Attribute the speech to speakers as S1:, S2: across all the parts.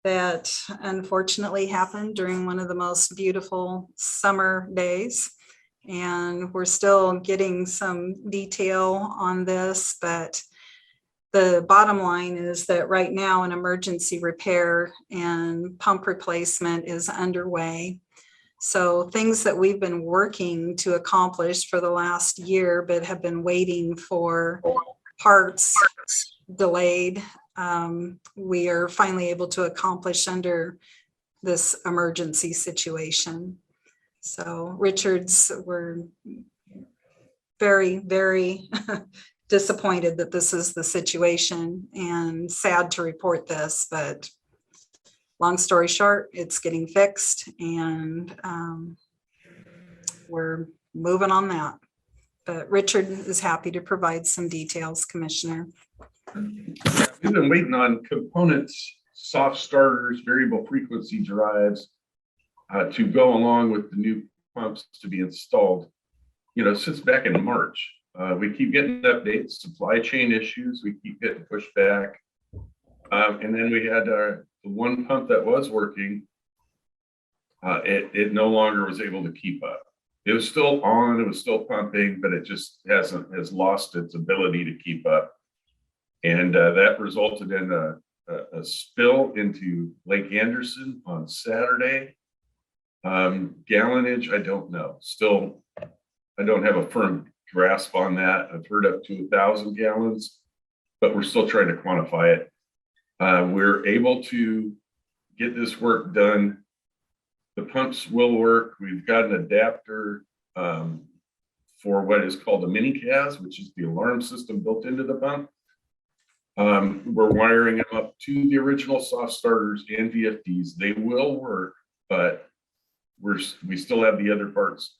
S1: that unfortunately happened during one of the most beautiful summer days. And we're still getting some detail on this, but the bottom line is that right now an emergency repair and pump replacement is underway. So things that we've been working to accomplish for the last year, but have been waiting for parts delayed, we are finally able to accomplish under this emergency situation. So Richards, we're very, very disappointed that this is the situation and sad to report this, but long story short, it's getting fixed and we're moving on that. But Richard is happy to provide some details, Commissioner.
S2: We've been waiting on components, soft starters, variable frequency drives to go along with the new pumps to be installed, since back in March. We keep getting updates, supply chain issues, we keep getting pushed back. And then we had the one pump that was working, it no longer was able to keep up. It was still on, it was still pumping, but it just has lost its ability to keep up. And that resulted in a spill into Lake Anderson on Saturday. Gallonage, I don't know. Still, I don't have a firm grasp on that. I've heard up to 1,000 gallons, but we're still trying to quantify it. We're able to get this work done. The pumps will work. We've got an adapter for what is called a mini CAS, which is the alarm system built into the pump. We're wiring them up to the original soft starters and VFDs. They will work, but we still have the other parts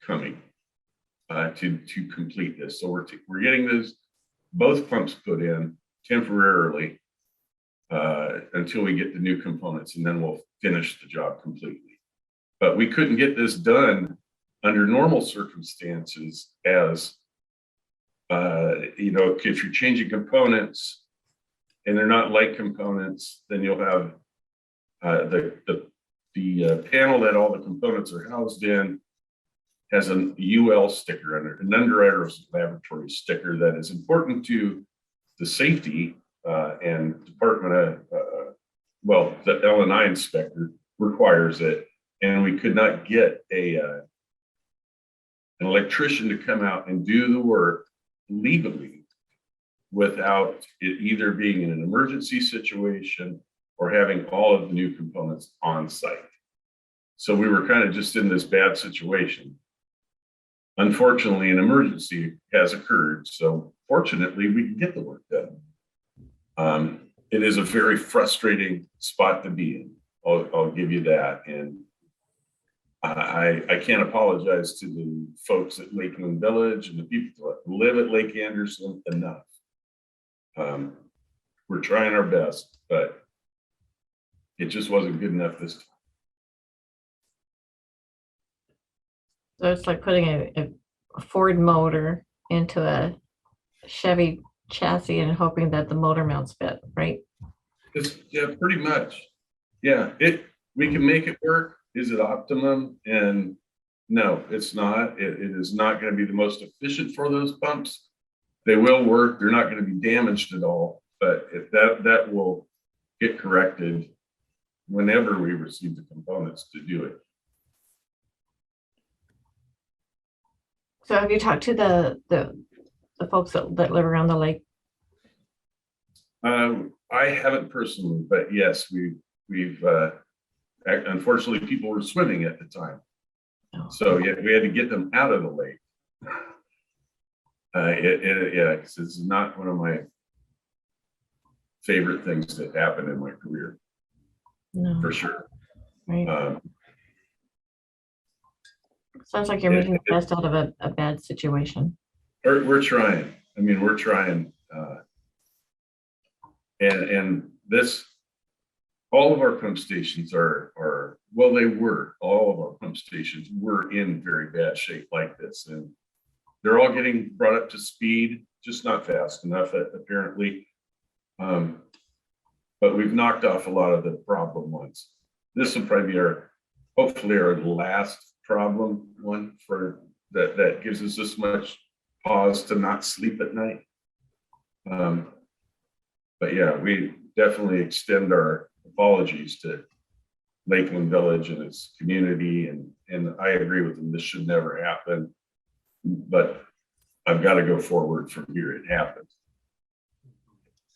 S2: coming to complete this. So we're getting both pumps put in temporarily until we get the new components, and then we'll finish the job completely. But we couldn't get this done under normal circumstances, as if you're changing components and they're not light components, then you'll have the panel that all the components are housed in has an UL sticker under it, an underwriter's laboratory sticker that is important to the safety and Department of, the L&I inspector requires it, and we could not get an electrician to come out and do the work legally without it either being in an emergency situation or having all of the new components on site. So we were kind of just in this bad situation. Unfortunately, an emergency has occurred, so fortunately we can get the work done. It is a very frustrating spot to be in. I'll give you that, and I can't apologize to the folks at Lakeland Village and the people that live at Lake Anderson enough. We're trying our best, but it just wasn't good enough this time.
S3: So it's like putting a Ford motor into a Chevy chassis and hoping that the motor mounts fit, right?
S2: Yeah, pretty much. Yeah, we can make it work. Is it optimum? And no, it's not. It is not going to be the most efficient for those pumps. They will work. They're not going to be damaged at all. But if that will get corrected whenever we receive the components to do it.
S3: So have you talked to the folks that live around the lake?
S2: I haven't personally, but yes, we've unfortunately people were swimming at the time.
S3: Oh.
S2: So yeah, we had to get them out of the lake. This is not one of my favorite things that happened in my career. No. For sure.
S3: Right. Sounds like you're making the best out of a bad situation.
S2: We're trying. I mean, we're trying. And this, all of our pump stations all of our pump stations were in very bad shape like this. And they're all getting brought up to speed, just not fast enough, apparently. but we've knocked off a lot of the problem ones. This will probably be hopefully our last problem one for that gives us this much pause to not sleep at night. But yeah, we definitely extend our apologies to Lakeland Village and its community, and I agree with them. This should never happen, but I've got to go forward from here. It happened.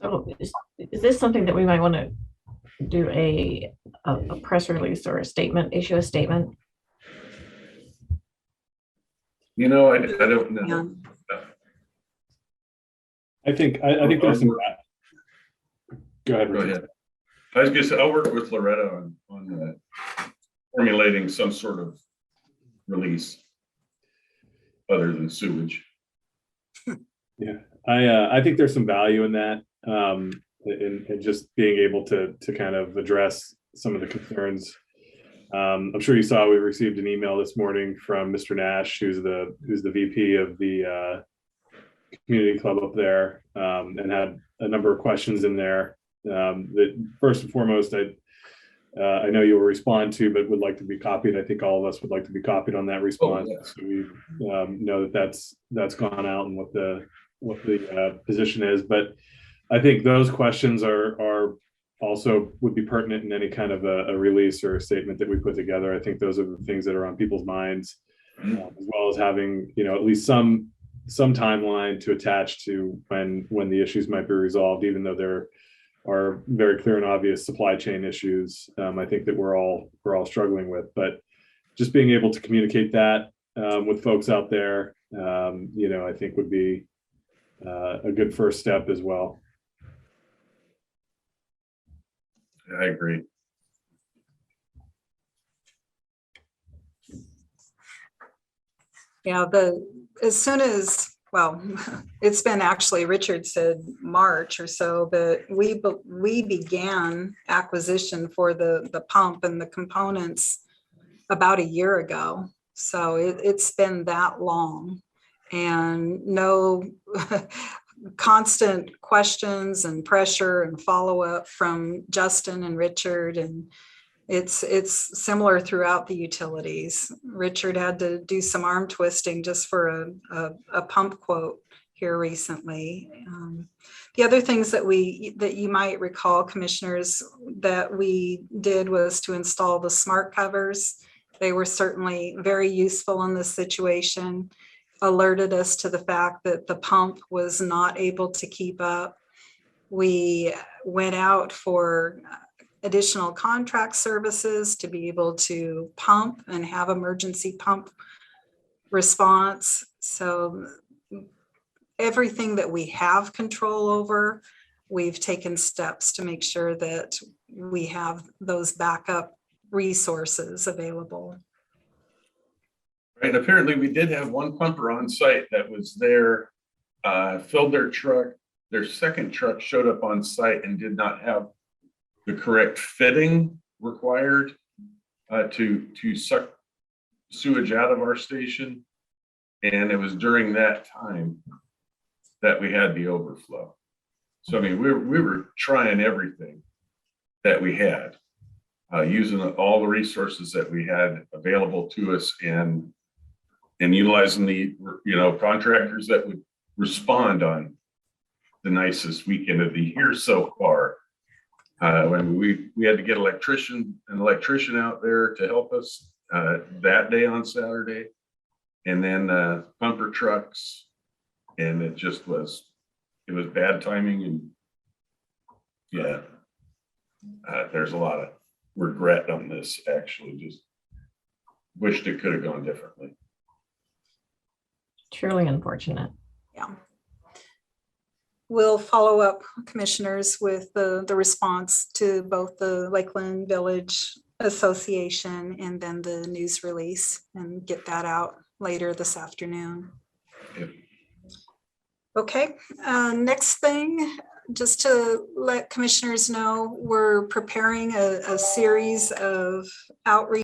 S3: So is this something that we might want to do a press release or a statement, issue a statement?
S2: You know, I don't know.
S4: I think there's some. Go ahead,
S2: Go
S4: Richard.
S2: ahead. I was gonna say, I'll work with Loretta on formulating some sort of release other than sewage.
S4: Yeah, I think there's some value in that, in just being able to kind of address some of the concerns. I'm sure you saw we received an email this morning from Mr. Nash, who's the VP of the community club up there, and had a number of questions in there. That first and foremost, I know you'll respond to, but would like to be copied. I think all of us would like to be copied on that response.
S2: Oh, yeah.
S4: So we know that that's gone out and what the position is. But I think those questions are also would be pertinent in any kind of a release or a statement that we put together. I think those are the things that are on people's minds, as well as having, at least some timeline to attach to when the issues might be resolved, even though there are very clear and obvious supply chain issues. I think that we're all struggling with, but just being able to communicate that with folks out there, I think would be a good first step as well.
S2: I agree.
S1: Yeah, as soon as, well, it's been actually, Richard said March or so, but we began acquisition for the pump and the components about a year ago. So it's been that long, and no constant questions and pressure and follow-up from Justin and Richard, and it's similar throughout the utilities. Richard had to do some arm twisting just for a pump quote here recently. The other things that you might recall, commissioners, that we did was to install the smart covers. They were certainly very useful in this situation, alerted us to the fact that the pump was not able to keep up. We went out for additional contract services to be able to pump and have emergency pump response. So everything that we have control over, we've taken steps to make sure that we have those backup resources available.
S2: Right. Apparently we did have one pumper on site that was there, filled their truck. Their second truck showed up on site and did not have the correct fitting required to suck sewage out of our station. And it was during that time that we had the overflow. So, I mean, we were trying everything that we had, using all the resources that we had available to us, and utilizing the, contractors that would respond on the nicest weekend of the year so far. When we had to get an electrician out there to help us that day on Saturday, and then pumper trucks, and it was bad timing, and yeah, there's a lot of regret on this. Actually, just wished it could have gone differently.
S3: Truly unfortunate.
S1: Yeah. We'll follow up, commissioners, with the response to both the Lakeland Village Association and then the news release, and get that out later this afternoon.
S2: Yep.
S1: Okay, next thing, just to let commissioners know, we're preparing a series of outreach